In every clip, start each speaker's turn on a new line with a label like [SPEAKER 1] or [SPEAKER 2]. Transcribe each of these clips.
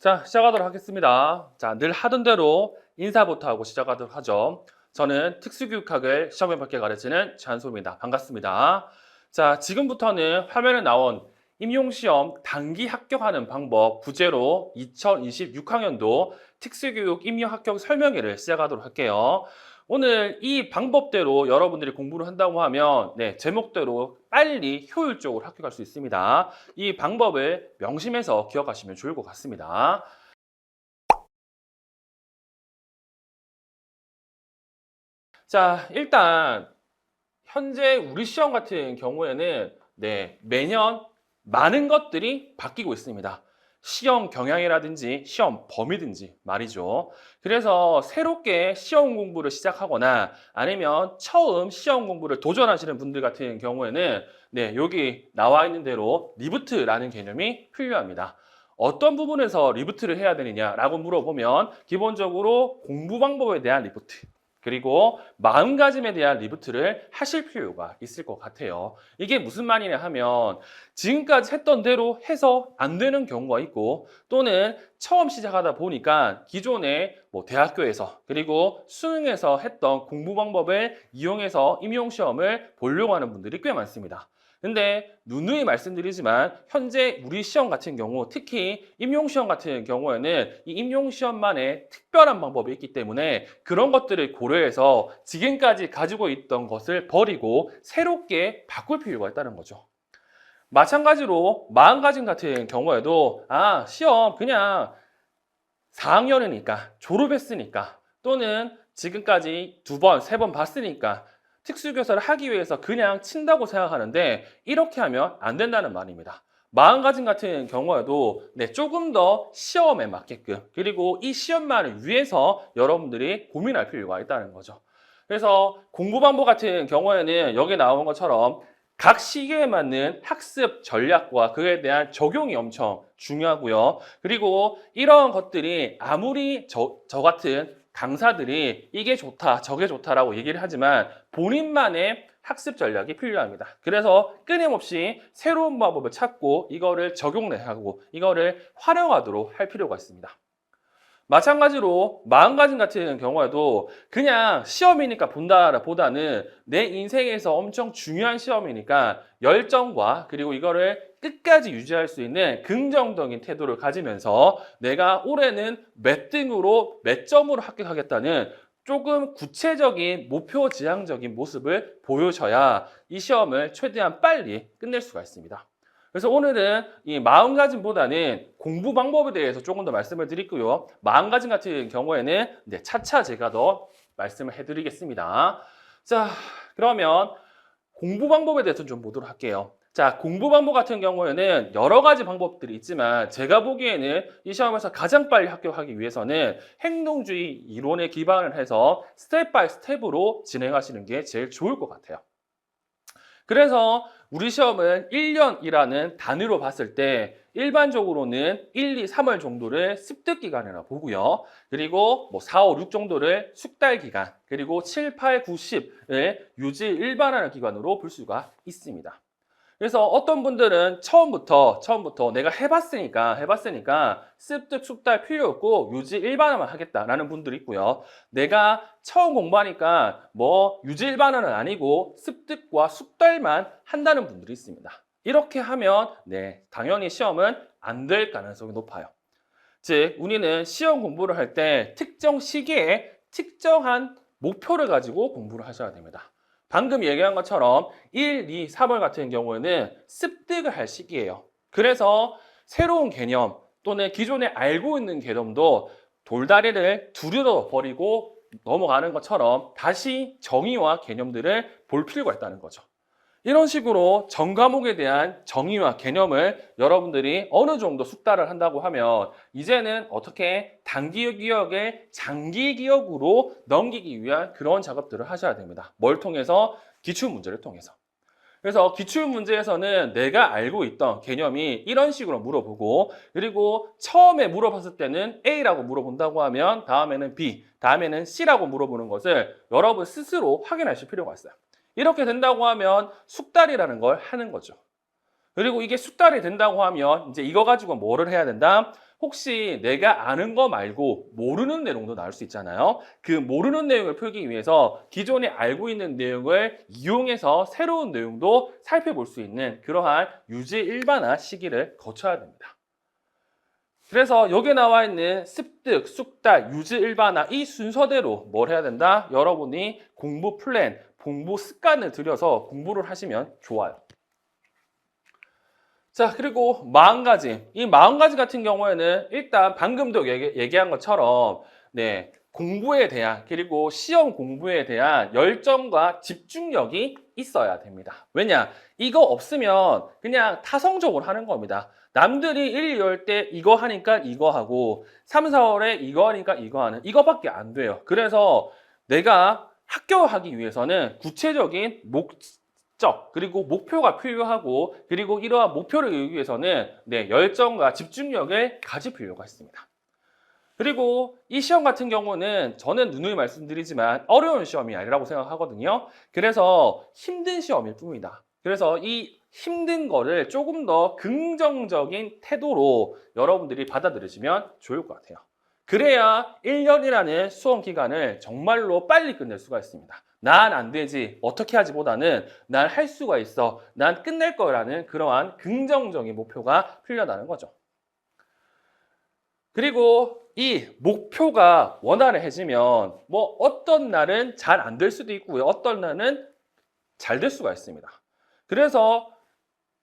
[SPEAKER 1] 자, 시작하도록 하겠습니다. 자, 늘 하던 대로 인사부터 하고 시작하도록 하죠. 저는 특수교육학을 시험에 받게 가르치는 잔소입니다. 반갑습니다. 자, 지금부터는 화면에 나온 임용시험 단기 합격하는 방법 부제로 2026학년도 특수교육 임용 합격 설명회를 시작하도록 할게요. 오늘 이 방법대로 여러분들이 공부를 한다고 하면 제목대로 빨리 효율적으로 합격할 수 있습니다. 이 방법을 명심해서 기억하시면 좋을 것 같습니다. 자, 일단 현재 우리 시험 같은 경우에는 매년 많은 것들이 바뀌고 있습니다. 시험 경향이라든지 시험 범위든지 말이죠. 그래서 새롭게 시험 공부를 시작하거나 아니면 처음 시험 공부를 도전하시는 분들 같은 경우에는 여기 나와 있는 대로 리부트라는 개념이 필요합니다. 어떤 부분에서 리부트를 해야 되느냐라고 물어보면 기본적으로 공부 방법에 대한 리부트, 그리고 마음가짐에 대한 리부트를 하실 필요가 있을 것 같아요. 이게 무슨 말이냐 하면 지금까지 했던 대로 해서 안 되는 경우가 있고, 또는 처음 시작하다 보니까 기존에 대학교에서 그리고 수능에서 했던 공부 방법을 이용해서 임용시험을 보려고 하는 분들이 꽤 많습니다. 근데 누누이 말씀드리지만 현재 우리 시험 같은 경우, 특히 임용시험 같은 경우에는 이 임용시험만의 특별한 방법이 있기 때문에 그런 것들을 고려해서 지금까지 가지고 있던 것을 버리고 새롭게 바꿀 필요가 있다는 거죠. 마찬가지로 마음가짐 같은 경우에도 시험 그냥 4학년이니까 졸업했으니까, 또는 지금까지 두 번, 세 번 봤으니까 특수교사를 하기 위해서 그냥 친다고 생각하는데, 이렇게 하면 안 된다는 말입니다. 마음가짐 같은 경우에도 조금 더 시험에 맞게끔, 그리고 이 시험만을 위해서 여러분들이 고민할 필요가 있다는 거죠. 그래서 공부 방법 같은 경우에는 여기 나온 것처럼 각 시기에 맞는 학습 전략과 그에 대한 적용이 엄청 중요하고요. 그리고 이런 것들이 아무리 저 같은 강사들이 이게 좋다, 저게 좋다라고 얘기를 하지만 본인만의 학습 전략이 필요합니다. 그래서 끊임없이 새로운 방법을 찾고 이거를 적용하고 이거를 활용하도록 할 필요가 있습니다. 마찬가지로 마음가짐 같은 경우에도 그냥 시험이니까 본다 보다는 내 인생에서 엄청 중요한 시험이니까 열정과 그리고 이거를 끝까지 유지할 수 있는 긍정적인 태도를 가지면서 내가 올해는 몇 등으로 몇 점으로 합격하겠다는 조금 구체적인 목표 지향적인 모습을 보여줘야 이 시험을 최대한 빨리 끝낼 수가 있습니다. 그래서 오늘은 이 마음가짐보다는 공부 방법에 대해서 조금 더 말씀을 드리고요. 마음가짐 같은 경우에는 차차 제가 더 말씀을 해드리겠습니다. 자, 그러면 공부 방법에 대해서 좀 보도록 할게요. 자, 공부 방법 같은 경우에는 여러 가지 방법들이 있지만 제가 보기에는 이 시험에서 가장 빨리 합격하기 위해서는 행동주의 이론에 기반을 해서 스텝 바이 스텝으로 진행하시는 게 제일 좋을 것 같아요. 그래서 우리 시험은 1년이라는 단위로 봤을 때 일반적으로는 1, 2, 3월 정도를 습득 기간이라고 보고요. 그리고 4, 5, 6 정도를 숙달 기간, 그리고 7, 8, 9, 10을 유지 일반화하는 기간으로 볼 수가 있습니다. 그래서 어떤 분들은 처음부터 내가 해봤으니까 습득 숙달 필요 없고 유지 일반화만 하겠다라는 분들이 있고요. 내가 처음 공부하니까 유지 일반화는 아니고 습득과 숙달만 한다는 분들이 있습니다. 이렇게 하면 당연히 시험은 안 될 가능성이 높아요. 즉, 우리는 시험 공부를 할 때 특정 시기에 특정한 목표를 가지고 공부를 하셔야 됩니다. 방금 얘기한 것처럼 1, 2, 3월 같은 경우에는 습득을 할 시기예요. 그래서 새로운 개념 또는 기존에 알고 있는 개념도 돌다리를 두드려 버리고 넘어가는 것처럼 다시 정의와 개념들을 볼 필요가 있다는 거죠. 이런 식으로 전 과목에 대한 정의와 개념을 여러분들이 어느 정도 숙달을 한다고 하면 이제는 어떻게 단기 기억을 장기 기억으로 넘기기 위한 그런 작업들을 하셔야 됩니다. 뭘 통해서? 기출문제를 통해서. 그래서 기출문제에서는 내가 알고 있던 개념이 이런 식으로 물어보고, 그리고 처음에 물어봤을 때는 A라고 물어본다고 하면 다음에는 B, 다음에는 C라고 물어보는 것을 여러분 스스로 확인하실 필요가 있어요. 이렇게 된다고 하면 숙달이라는 걸 하는 거죠. 그리고 이게 숙달이 된다고 하면 이제 이거 가지고 뭐를 해야 된다? 혹시 내가 아는 거 말고 모르는 내용도 나올 수 있잖아요. 그 모르는 내용을 풀기 위해서 기존에 알고 있는 내용을 이용해서 새로운 내용도 살펴볼 수 있는 그러한 유지 일반화 시기를 거쳐야 됩니다. 그래서 여기 나와 있는 습득, 숙달, 유지 일반화 이 순서대로 뭘 해야 된다? 여러분이 공부 플랜, 공부 습관을 들여서 공부를 하시면 좋아요. 자, 그리고 마음가짐. 이 마음가짐 같은 경우에는 일단 방금도 얘기한 것처럼 네, 공부에 대한 그리고 시험 공부에 대한 열정과 집중력이 있어야 됩니다. 왜냐? 이거 없으면 그냥 타성적으로 하는 겁니다. 남들이 1, 2월 때 이거 하니까 이거 하고 3, 4월에 이거 하니까 이거 하는 이거밖에 안 돼요. 그래서 내가 합격하기 위해서는 구체적인 목적 그리고 목표가 필요하고 그리고 이러한 목표를 이루기 위해서는 네, 열정과 집중력을 가질 필요가 있습니다. 그리고 이 시험 같은 경우는 저는 누누이 말씀드리지만 어려운 시험이 아니라고 생각하거든요. 그래서 힘든 시험일 뿐입니다. 그래서 이 힘든 거를 조금 더 긍정적인 태도로 여러분들이 받아들이시면 좋을 것 같아요. 그래야 1년이라는 수험 기간을 정말로 빨리 끝낼 수가 있습니다. 난 안 되지, 어떻게 하지 보다는 난 할 수가 있어, 난 끝낼 거라는 그러한 긍정적인 목표가 필요하다는 거죠. 그리고 이 목표가 원활해지면 뭐 어떤 날은 잘 안 될 수도 있고요. 어떤 날은 잘 될 수가 있습니다. 그래서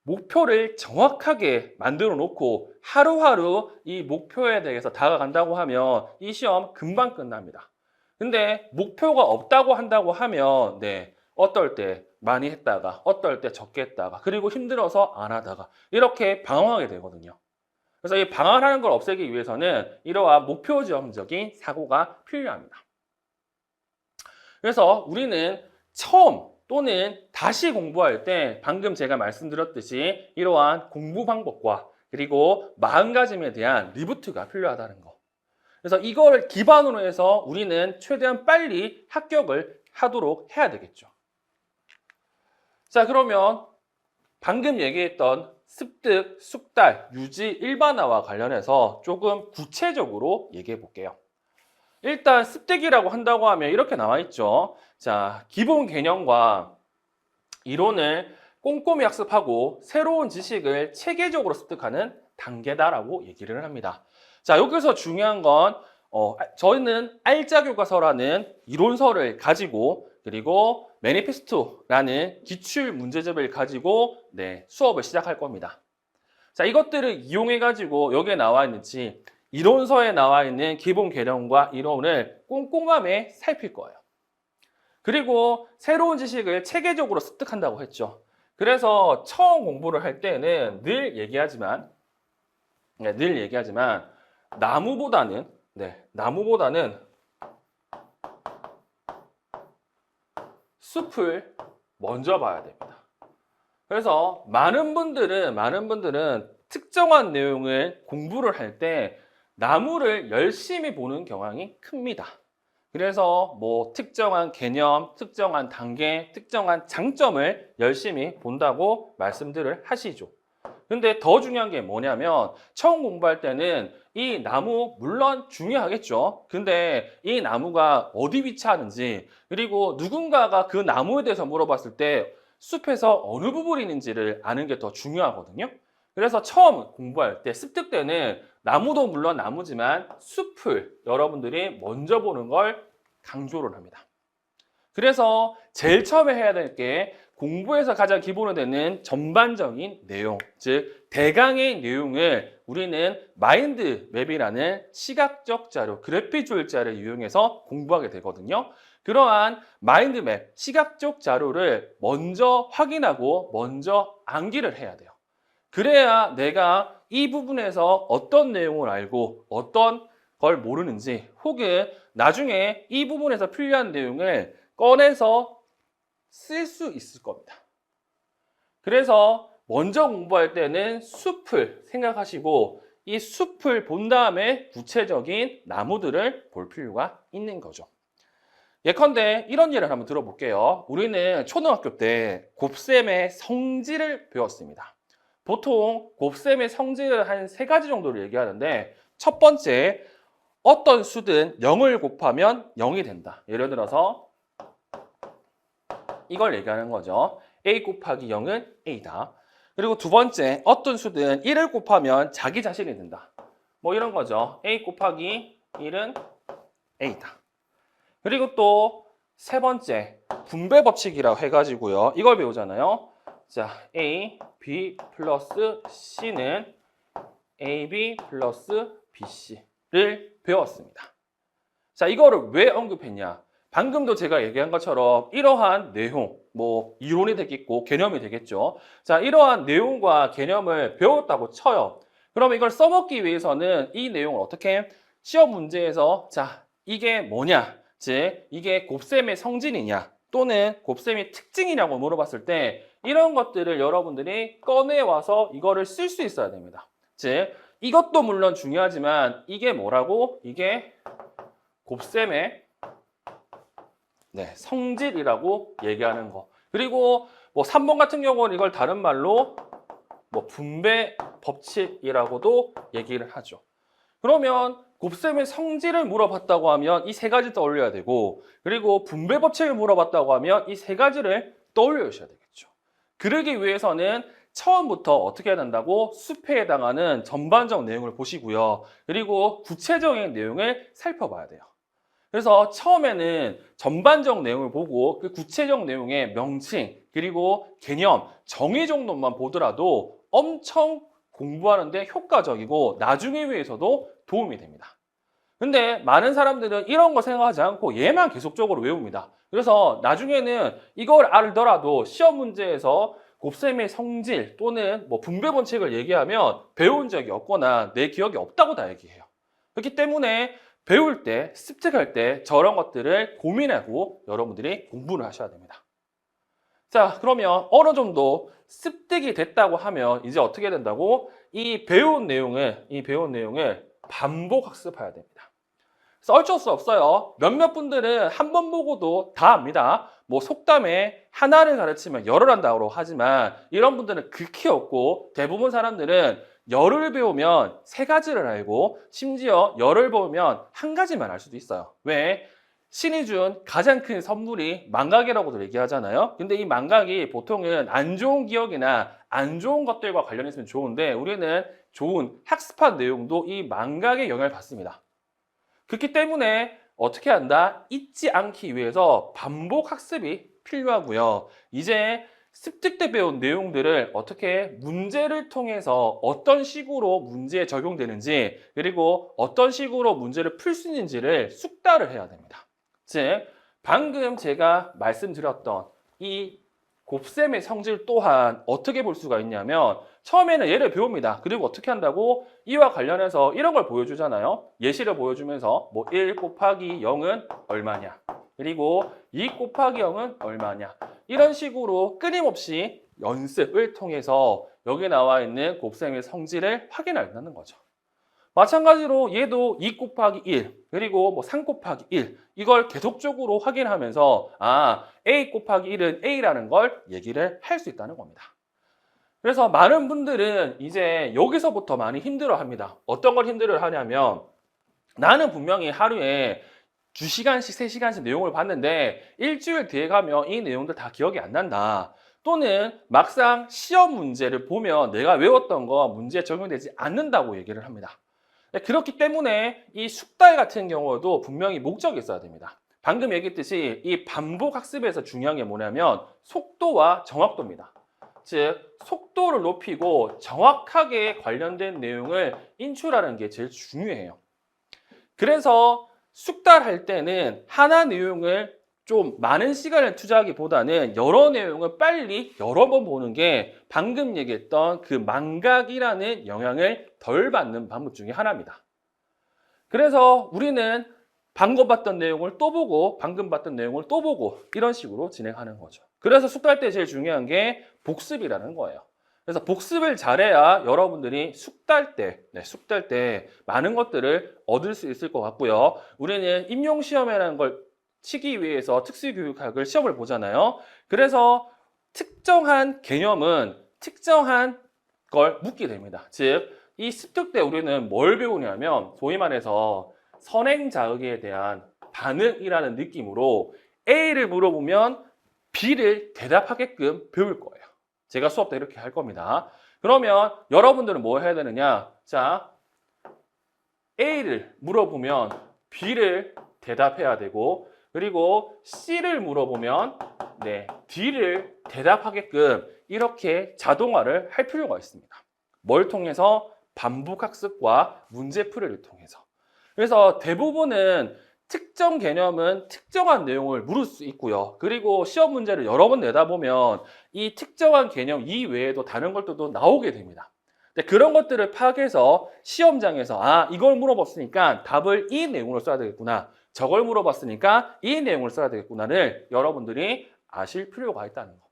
[SPEAKER 1] 목표를 정확하게 만들어 놓고 하루하루 이 목표에 대해서 다가간다고 하면 이 시험 금방 끝납니다. 근데 목표가 없다고 한다고 하면 네, 어떨 때 많이 했다가 어떨 때 적게 했다가 그리고 힘들어서 안 하다가 이렇게 방황하게 되거든요. 그래서 이 방황하는 걸 없애기 위해서는 이러한 목표지향적인 사고가 필요합니다. 그래서 우리는 처음 또는 다시 공부할 때 방금 제가 말씀드렸듯이 이러한 공부 방법과 그리고 마음가짐에 대한 리부트가 필요하다는 거. 그래서 이걸 기반으로 해서 우리는 최대한 빨리 합격을 하도록 해야 되겠죠. 자, 그러면 방금 얘기했던 습득, 숙달, 유지, 일반화와 관련해서 조금 구체적으로 얘기해 볼게요. 일단 습득이라고 한다고 하면 이렇게 나와 있죠. 자, 기본 개념과 이론을 꼼꼼히 학습하고 새로운 지식을 체계적으로 습득하는 단계다라고 얘기를 합니다. 자, 여기서 중요한 건 저희는 알짜 교과서라는 이론서를 가지고 그리고 매니페스토라는 기출 문제집을 가지고 네, 수업을 시작할 겁니다. 자, 이것들을 이용해 가지고 여기에 나와 있는지 이론서에 나와 있는 기본 개념과 이론을 꼼꼼하게 살필 거예요. 그리고 새로운 지식을 체계적으로 습득한다고 했죠. 그래서 처음 공부를 할 때는 늘 얘기하지만 나무보다는 숲을 먼저 봐야 됩니다. 그래서 많은 분들은 특정한 내용을 공부를 할 때 나무를 열심히 보는 경향이 큽니다. 그래서 뭐 특정한 개념, 특정한 단계, 특정한 장점을 열심히 본다고 말씀들을 하시죠. 근데 더 중요한 게 뭐냐면 처음 공부할 때는 이 나무 물론 중요하겠죠. 근데 이 나무가 어디 위치하는지 그리고 누군가가 그 나무에 대해서 물어봤을 때 숲에서 어느 부분이 있는지를 아는 게 더 중요하거든요. 그래서 처음 공부할 때 습득 때는 나무도 물론 나무지만 숲을 여러분들이 먼저 보는 걸 강조를 합니다. 그래서 제일 처음에 해야 될 게 공부에서 가장 기본으로 되는 전반적인 내용, 즉 대강의 내용을 우리는 마인드 맵이라는 시각적 자료, 그래픽 조율자를 이용해서 공부하게 되거든요. 그러한 마인드 맵, 시각적 자료를 먼저 확인하고 먼저 암기를 해야 돼요. 그래야 내가 이 부분에서 어떤 내용을 알고 어떤 걸 모르는지 혹은 나중에 이 부분에서 필요한 내용을 꺼내서 쓸 수 있을 겁니다. 그래서 먼저 공부할 때는 숲을 생각하시고 이 숲을 본 다음에 구체적인 나무들을 볼 필요가 있는 거죠. 예컨대 이런 예를 한번 들어볼게요. 우리는 초등학교 때 곱셈의 성질을 배웠습니다. 보통 곱셈의 성질을 한 세 가지 정도를 얘기하는데 첫 번째, 어떤 수든 0을 곱하면 0이 된다. 예를 들어서 이걸 얘기하는 거죠. a 곱하기 0은 a다. 그리고 두 번째, 어떤 수든 1을 곱하면 자기 자신이 된다. 뭐 이런 거죠. a 곱하기 1은 a다. 그리고 또 세 번째, 분배 법칙이라고 해가지고요. 이걸 배우잖아요. 자, a, b 플러스 c는 ab 플러스 bc를 배웠습니다. 자, 이거를 왜 언급했냐? 방금도 제가 얘기한 것처럼 이러한 내용, 뭐 이론이 되겠고 개념이 되겠죠. 자, 이러한 내용과 개념을 배웠다고 쳐요. 그럼 이걸 써먹기 위해서는 이 내용을 어떻게 시험 문제에서 자, 이게 뭐냐? 즉, 이게 곱셈의 성질이냐? 또는 곱셈의 특징이냐고 물어봤을 때 이런 것들을 여러분들이 꺼내와서 이거를 쓸 수 있어야 됩니다. 즉, 이것도 물론 중요하지만 이게 뭐라고? 이게 곱셈의 성질이라고 얘기하는 거. 그리고 뭐 3번 같은 경우는 이걸 다른 말로 뭐 분배 법칙이라고도 얘기를 하죠. 그러면 곱셈의 성질을 물어봤다고 하면 이 세 가지 떠올려야 되고, 그리고 분배 법칙을 물어봤다고 하면 이 세 가지를 떠올려 주셔야 되겠죠. 그러기 위해서는 처음부터 어떻게 해야 된다고? 숲에 해당하는 전반적 내용을 보시고요. 그리고 구체적인 내용을 살펴봐야 돼요. 그래서 처음에는 전반적 내용을 보고 그 구체적 내용의 명칭, 그리고 개념, 정의 정도만 보더라도 엄청 공부하는데 효과적이고 나중에 위해서도 도움이 됩니다. 근데 많은 사람들은 이런 거 생각하지 않고 얘만 계속적으로 외웁니다. 그래서 나중에는 이걸 알더라도 시험 문제에서 곱셈의 성질 또는 뭐 분배 법칙을 얘기하면 배운 적이 없거나 내 기억이 없다고 다 얘기해요. 그렇기 때문에 배울 때, 습득할 때 저런 것들을 고민하고 여러분들이 공부를 하셔야 됩니다. 자, 그러면 어느 정도 습득이 됐다고 하면 이제 어떻게 된다고? 이 배운 내용을 반복 학습해야 됩니다. 그래서 어쩔 수 없어요. 몇몇 분들은 한 번 보고도 다 압니다. 뭐 속담에 하나를 가르치면 열을 한다고 하지만 이런 분들은 극히 없고 대부분 사람들은 열을 배우면 세 가지를 알고 심지어 열을 배우면 한 가지만 알 수도 있어요. 왜? 신이 준 가장 큰 선물이 망각이라고도 얘기하잖아요. 근데 이 망각이 보통은 안 좋은 기억이나 안 좋은 것들과 관련했으면 좋은데 우리는 좋은 학습한 내용도 이 망각의 영향을 받습니다. 그렇기 때문에 어떻게 한다? 잊지 않기 위해서 반복 학습이 필요하고요. 이제 습득 때 배운 내용들을 어떻게 문제를 통해서 어떤 식으로 문제에 적용되는지 그리고 어떤 식으로 문제를 풀 수 있는지를 숙달을 해야 됩니다. 즉, 방금 제가 말씀드렸던 이 곱셈의 성질 또한 어떻게 볼 수가 있냐면 처음에는 얘를 배웁니다. 그리고 어떻게 한다고? 이와 관련해서 이런 걸 보여주잖아요. 예시를 보여주면서 뭐 1 곱하기 0은 얼마냐? 그리고 2 곱하기 0은 얼마냐? 이런 식으로 끊임없이 연습을 통해서 여기 나와 있는 곱셈의 성질을 확인한다는 거죠. 마찬가지로 얘도 2 곱하기 1 그리고 뭐 3 곱하기 1 이걸 계속적으로 확인하면서 A 곱하기 1은 A라는 걸 얘기를 할 수 있다는 겁니다. 그래서 많은 분들은 이제 여기서부터 많이 힘들어합니다. 어떤 걸 힘들어하냐면 나는 분명히 하루에 2시간씩 3시간씩 내용을 봤는데 일주일 뒤에 가면 이 내용들 다 기억이 안 난다. 또는 막상 시험 문제를 보면 내가 외웠던 거 문제에 적용되지 않는다고 얘기를 합니다. 그렇기 때문에 이 숙달 같은 경우도 분명히 목적이 있어야 됩니다. 방금 얘기했듯이 이 반복 학습에서 중요한 게 뭐냐면 속도와 정확도입니다. 즉, 속도를 높이고 정확하게 관련된 내용을 인출하는 게 제일 중요해요. 그래서 숙달할 때는 하나 내용을 좀 많은 시간을 투자하기보다는 여러 내용을 빨리 여러 번 보는 게 방금 얘기했던 그 망각이라는 영향을 덜 받는 방법 중에 하나입니다. 그래서 우리는 방금 봤던 내용을 또 보고 방금 봤던 내용을 또 보고 이런 식으로 진행하는 거죠. 그래서 숙달 때 제일 중요한 게 복습이라는 거예요. 그래서 복습을 잘해야 여러분들이 숙달 때 많은 것들을 얻을 수 있을 것 같고요. 우리는 임용시험이라는 걸 치기 위해서 특수교육학을 시험을 보잖아요. 그래서 특정한 개념은 특정한 걸 묻게 됩니다. 즉, 이 습득 때 우리는 뭘 배우냐면 소위 말해서 선행자의에 대한 반응이라는 느낌으로 A를 물어보면 B를 대답하게끔 배울 거예요. 제가 수업 때 이렇게 할 겁니다. 그러면 여러분들은 뭐 해야 되느냐? 자, A를 물어보면 B를 대답해야 되고, 그리고 C를 물어보면 D를 대답하게끔 이렇게 자동화를 할 필요가 있습니다. 뭘 통해서? 반복학습과 문제풀이를 통해서. 그래서 대부분은 특정 개념은 특정한 내용을 물을 수 있고요. 그리고 시험 문제를 여러 번 내다 보면 이 특정한 개념 이외에도 다른 것들도 나오게 됩니다. 근데 그런 것들을 파악해서 시험장에서 이걸 물어봤으니까 답을 이 내용으로 써야 되겠구나. 저걸 물어봤으니까 이 내용을 써야 되겠구나를 여러분들이 아실 필요가 있다는 거.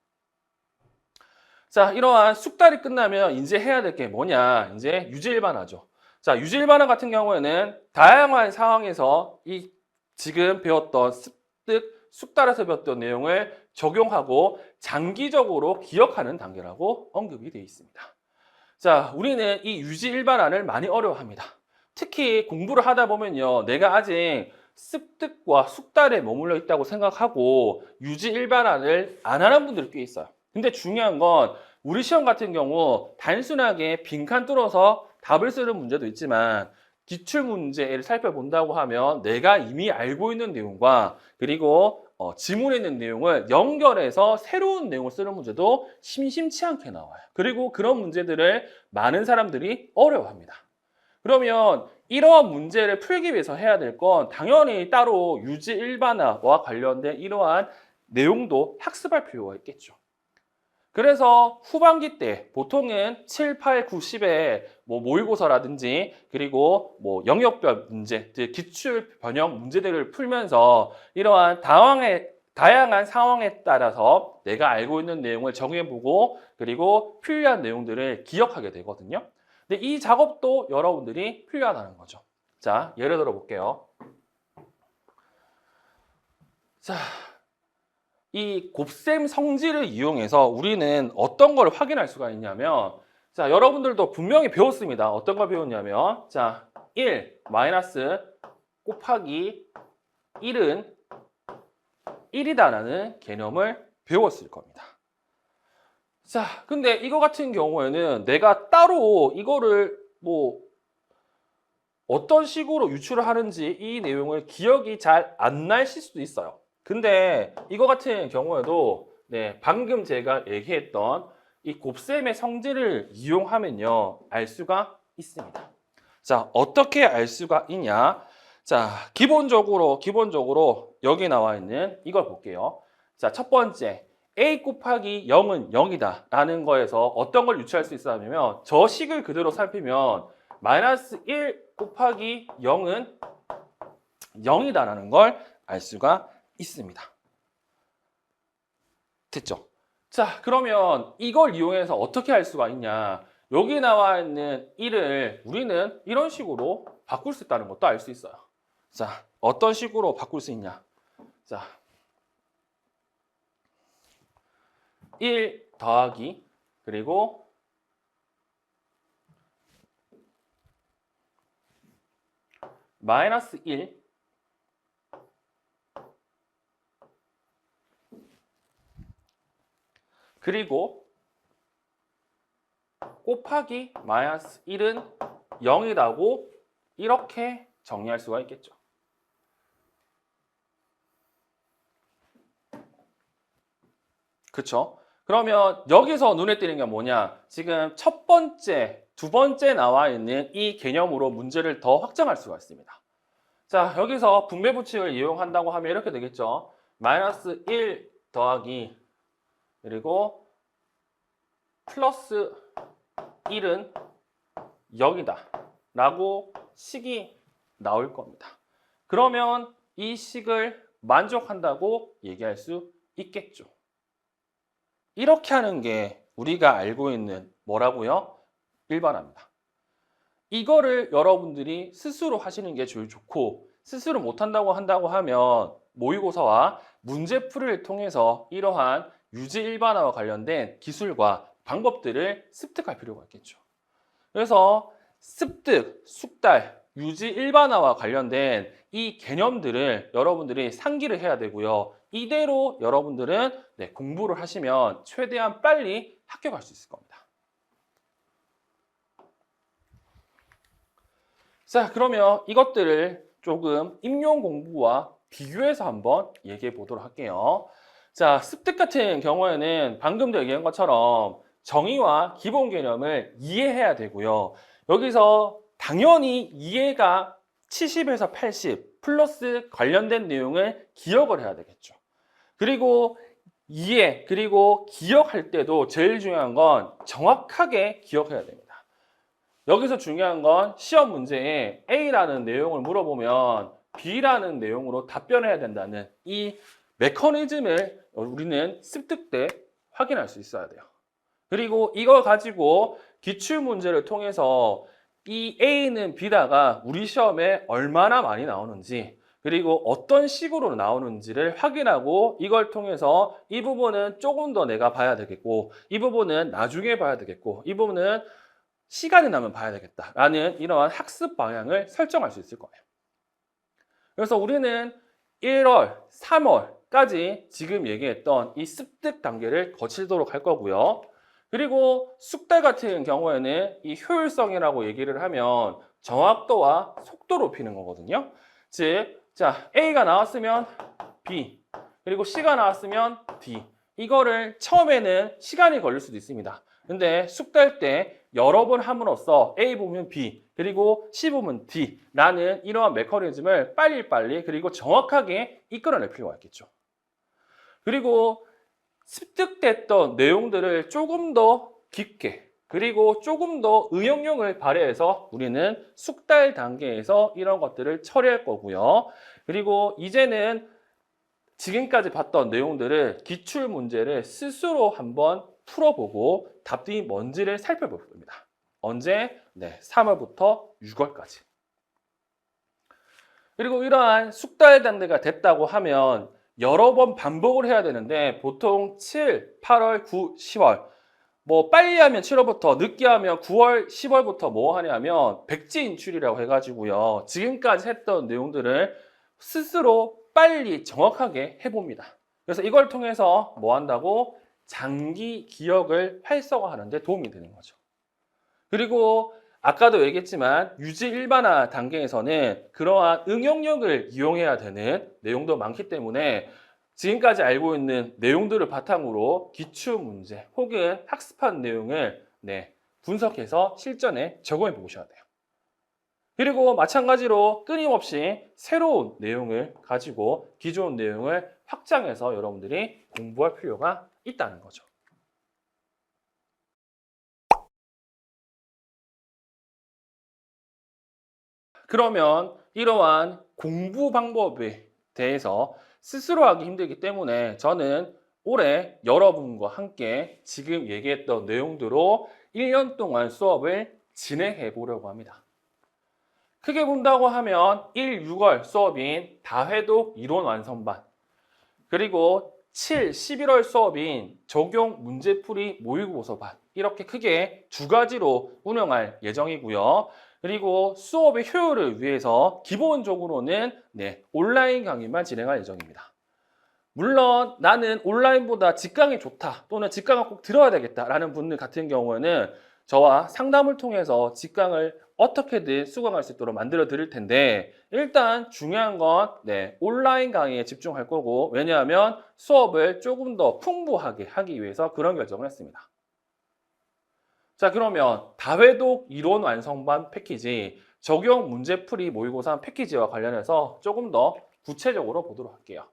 [SPEAKER 1] 자, 이러한 숙달이 끝나면 이제 해야 될 게 뭐냐? 이제 유지일반화죠. 자, 유지일반화 같은 경우에는 다양한 상황에서 이 지금 배웠던 습득, 숙달에서 배웠던 내용을 적용하고 장기적으로 기억하는 단계라고 언급이 되어 있습니다. 자, 우리는 이 유지일반화를 많이 어려워합니다. 특히 공부를 하다 보면요, 내가 아직 습득과 숙달에 머물러 있다고 생각하고 유지일반화를 안 하는 분들이 꽤 있어요. 근데 중요한 건 우리 시험 같은 경우 단순하게 빈칸 뚫어서 답을 쓰는 문제도 있지만 기출 문제를 살펴본다고 하면 내가 이미 알고 있는 내용과 그리고 지문에 있는 내용을 연결해서 새로운 내용을 쓰는 문제도 심심치 않게 나와요. 그리고 그런 문제들을 많은 사람들이 어려워합니다. 그러면 이러한 문제를 풀기 위해서 해야 될 건 당연히 따로 유지 일반화와 관련된 이러한 내용도 학습할 필요가 있겠죠. 그래서 후반기 때 보통은 7, 8, 9, 10에 모의고사라든지 그리고 영역별 문제, 기출 변형 문제들을 풀면서 이러한 다양한 상황에 따라서 내가 알고 있는 내용을 정해보고 그리고 필요한 내용들을 기억하게 되거든요. 근데 이 작업도 여러분들이 필요하다는 거죠. 자, 예를 들어 볼게요. 자, 이 곱셈 성질을 이용해서 우리는 어떤 걸 확인할 수가 있냐면, 자, 여러분들도 분명히 배웠습니다. 어떤 걸 배웠냐면, 자, 1 마이너스 곱하기 1은 1이다라는 개념을 배웠을 겁니다. 자, 근데 이거 같은 경우에는 내가 따로 이거를 어떤 식으로 유출을 하는지 이 내용을 기억이 잘 안 나실 수도 있어요. 근데 이거 같은 경우에도 방금 제가 얘기했던 이 곱셈의 성질을 이용하면요, 알 수가 있습니다. 자, 어떻게 알 수가 있냐? 자, 기본적으로 여기 나와 있는 이걸 볼게요. 자, 첫 번째, a 곱하기 0은 0이다 라는 거에서 어떤 걸 유추할 수 있냐면 저 식을 그대로 살피면 마이너스 1 곱하기 0은 0이다라는 걸 알 수가 있습니다. 됐죠? 자, 그러면 이걸 이용해서 어떻게 할 수가 있냐? 여기 나와 있는 1을 우리는 이런 식으로 바꿀 수 있다는 것도 알 수 있어요. 자, 어떤 식으로 바꿀 수 있냐? 자, 1 더하기 그리고 마이너스 1 그리고 곱하기 마이너스 1은 0이라고 이렇게 정리할 수가 있겠죠. 그렇죠? 그러면 여기서 눈에 띄는 게 뭐냐? 지금 첫 번째, 두 번째 나와 있는 이 개념으로 문제를 더 확장할 수가 있습니다. 자, 여기서 분배 법칙을 이용한다고 하면 이렇게 되겠죠. 마이너스 1 더하기 그리고 플러스 1은 0이다 라고 식이 나올 겁니다. 그러면 이 식을 만족한다고 얘기할 수 있겠죠. 이렇게 하는 게 우리가 알고 있는 뭐라고요? 일반화입니다. 이거를 여러분들이 스스로 하시는 게 제일 좋고 스스로 못한다고 하면 모의고사와 문제풀이를 통해서 이러한 유지 일반화와 관련된 기술과 방법들을 습득할 필요가 있겠죠. 그래서 습득, 숙달, 유지 일반화와 관련된 이 개념들을 여러분들이 상기를 해야 되고요. 이대로 여러분들은 공부를 하시면 최대한 빨리 합격할 수 있을 겁니다. 자, 그러면 이것들을 조금 임용 공부와 비교해서 한번 얘기해 보도록 할게요. 자, 습득 같은 경우에는 방금도 얘기한 것처럼 정의와 기본 개념을 이해해야 되고요. 여기서 당연히 이해가 70에서 80 플러스 관련된 내용을 기억을 해야 되겠죠. 그리고 이해, 그리고 기억할 때도 제일 중요한 건 정확하게 기억해야 됩니다. 여기서 중요한 건 시험 문제에 A라는 내용을 물어보면 B라는 내용으로 답변해야 된다는 이 메커니즘을 우리는 습득 때 확인할 수 있어야 돼요. 그리고 이걸 가지고 기출문제를 통해서 이 A는 B다가 우리 시험에 얼마나 많이 나오는지, 그리고 어떤 식으로 나오는지를 확인하고 이걸 통해서 이 부분은 조금 더 내가 봐야 되겠고, 이 부분은 나중에 봐야 되겠고, 이 부분은 시간이 나면 봐야 되겠다라는 이러한 학습 방향을 설정할 수 있을 거예요. 그래서 우리는 1월, 3월까지 지금 얘기했던 이 습득 단계를 거치도록 할 거고요. 그리고 숙달 같은 경우에는 이 효율성이라고 얘기를 하면 정확도와 속도를 높이는 거거든요. 즉, 자, A가 나왔으면 B, 그리고 C가 나왔으면 D. 이거를 처음에는 시간이 걸릴 수도 있습니다. 근데 숙달 때 여러 번 함으로써 A 보면 B, 그리고 C 보면 D라는 이러한 메커니즘을 빨리빨리 그리고 정확하게 이끌어낼 필요가 있겠죠. 그리고 습득됐던 내용들을 조금 더 깊게 그리고 조금 더 응용력을 발휘해서 우리는 숙달 단계에서 이런 것들을 처리할 거고요. 그리고 이제는 지금까지 봤던 내용들을 기출 문제를 스스로 한번 풀어보고 답이 뭔지를 살펴볼 겁니다. 언제? 네, 3월부터 6월까지. 그리고 이러한 숙달 단계가 됐다고 하면 여러 번 반복을 해야 되는데 보통 7, 8월, 9, 10월 뭐 빨리 하면 7월부터 늦게 하면 9월, 10월부터 뭐 하냐면 백지 인출이라고 해가지고요. 지금까지 했던 내용들을 스스로 빨리 정확하게 해봅니다. 그래서 이걸 통해서 뭐 한다고? 장기 기억을 활성화하는 데 도움이 되는 거죠. 그리고 아까도 얘기했지만 유지 일반화 단계에서는 그러한 응용력을 이용해야 되는 내용도 많기 때문에 지금까지 알고 있는 내용들을 바탕으로 기출 문제 혹은 학습한 내용을 분석해서 실전에 적용해 보셔야 돼요. 그리고 마찬가지로 끊임없이 새로운 내용을 가지고 기존 내용을 확장해서 여러분들이 공부할 필요가 있다는 거죠. 그러면 이러한 공부 방법에 대해서 스스로 하기 힘들기 때문에 저는 올해 여러분과 함께 지금 얘기했던 내용대로 1년 동안 수업을 진행해 보려고 합니다. 크게 본다고 하면 1, 6월 수업인 다회독 이론 완성반, 그리고 7, 11월 수업인 적용 문제풀이 모의고사반, 이렇게 크게 두 가지로 운영할 예정이고요. 그리고 수업의 효율을 위해서 기본적으로는 온라인 강의만 진행할 예정입니다. 물론 나는 온라인보다 직강이 좋다 또는 직강을 꼭 들어야 되겠다라는 분들 같은 경우에는 저와 상담을 통해서 직강을 어떻게든 수강할 수 있도록 만들어 드릴 텐데 일단 중요한 건 온라인 강의에 집중할 거고, 왜냐하면 수업을 조금 더 풍부하게 하기 위해서 그런 결정을 했습니다. 자, 그러면 다회독 이론 완성반 패키지, 적용 문제풀이 모의고사 패키지와 관련해서 조금 더 구체적으로 보도록 할게요.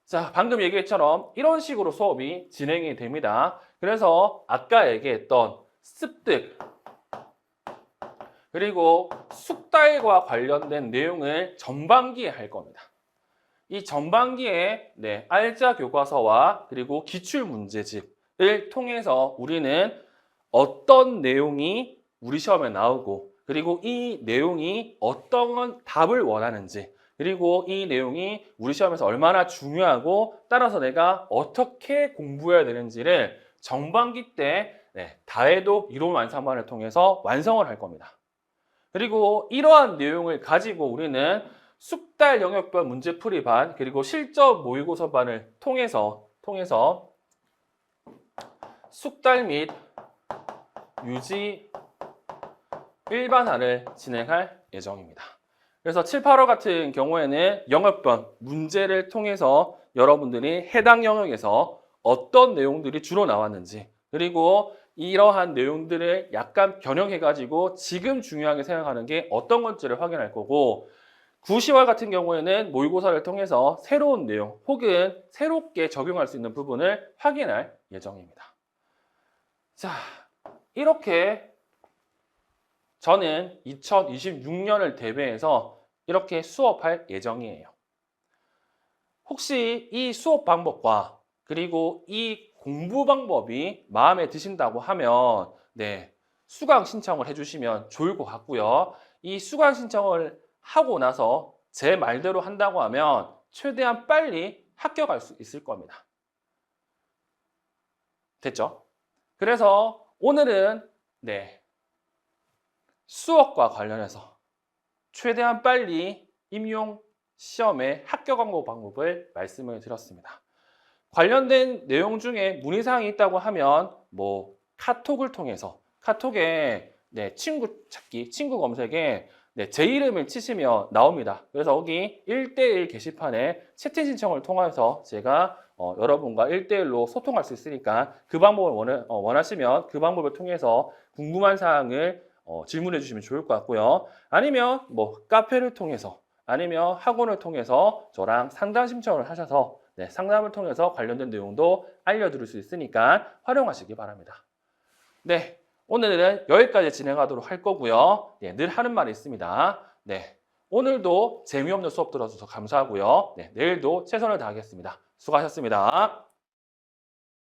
[SPEAKER 1] 자, 방금 얘기했처럼 이런 식으로 수업이 진행이 됩니다. 그래서 아까 얘기했던 습득 그리고 숙달과 관련된 내용을 전반기에 할 겁니다. 이 전반기에 알짜 교과서와 그리고 기출 문제집을 통해서 우리는 어떤 내용이 우리 시험에 나오고, 그리고 이 내용이 어떤 답을 원하는지, 그리고 이 내용이 우리 시험에서 얼마나 중요하고 따라서 내가 어떻게 공부해야 되는지를 정반기 때 다해도 이론 완성반을 통해서 완성을 할 겁니다. 그리고 이러한 내용을 가지고 우리는 숙달 영역별 문제풀이반 그리고 실전 모의고사반을 통해서 숙달 및 유지 일반화를 진행할 예정입니다. 그래서 7, 8월 같은 경우에는 영역별 문제를 통해서 여러분들이 해당 영역에서 어떤 내용들이 주로 나왔는지 그리고 이러한 내용들을 약간 변형해가지고 지금 중요하게 생각하는 게 어떤 건지를 확인할 거고 9, 10월 같은 경우에는 모의고사를 통해서 새로운 내용 혹은 새롭게 적용할 수 있는 부분을 확인할 예정입니다. 자, 이렇게 저는 2026년을 대비해서 이렇게 수업할 예정이에요. 혹시 이 수업 방법과 그리고 이 공부 방법이 마음에 드신다고 하면 수강 신청을 해주시면 좋을 것 같고요. 이 수강 신청을 하고 나서 제 말대로 한다고 하면 최대한 빨리 합격할 수 있을 겁니다. 됐죠? 그래서 오늘은 수업과 관련해서 최대한 빨리 임용 시험에 합격 광고 방법을 말씀을 드렸습니다. 관련된 내용 중에 문의사항이 있다고 하면 카톡을 통해서 카톡에 친구 찾기, 친구 검색에 제 이름을 치시면 나옵니다. 그래서 여기 1대1 게시판에 채팅 신청을 통해서 제가 여러분과 1대1로 소통할 수 있으니까 그 방법을 원하시면 그 방법을 통해서 궁금한 사항을 질문해 주시면 좋을 것 같고요. 아니면 카페를 통해서 아니면 학원을 통해서 저랑 상담 신청을 하셔서 상담을 통해서 관련된 내용도 알려드릴 수 있으니까 활용하시기 바랍니다. 오늘은 여기까지 진행하도록 할 거고요. 늘 하는 말이 있습니다. 오늘도 재미없는 수업 들어줘서 감사하고요. 내일도 최선을 다하겠습니다. 수고하셨습니다.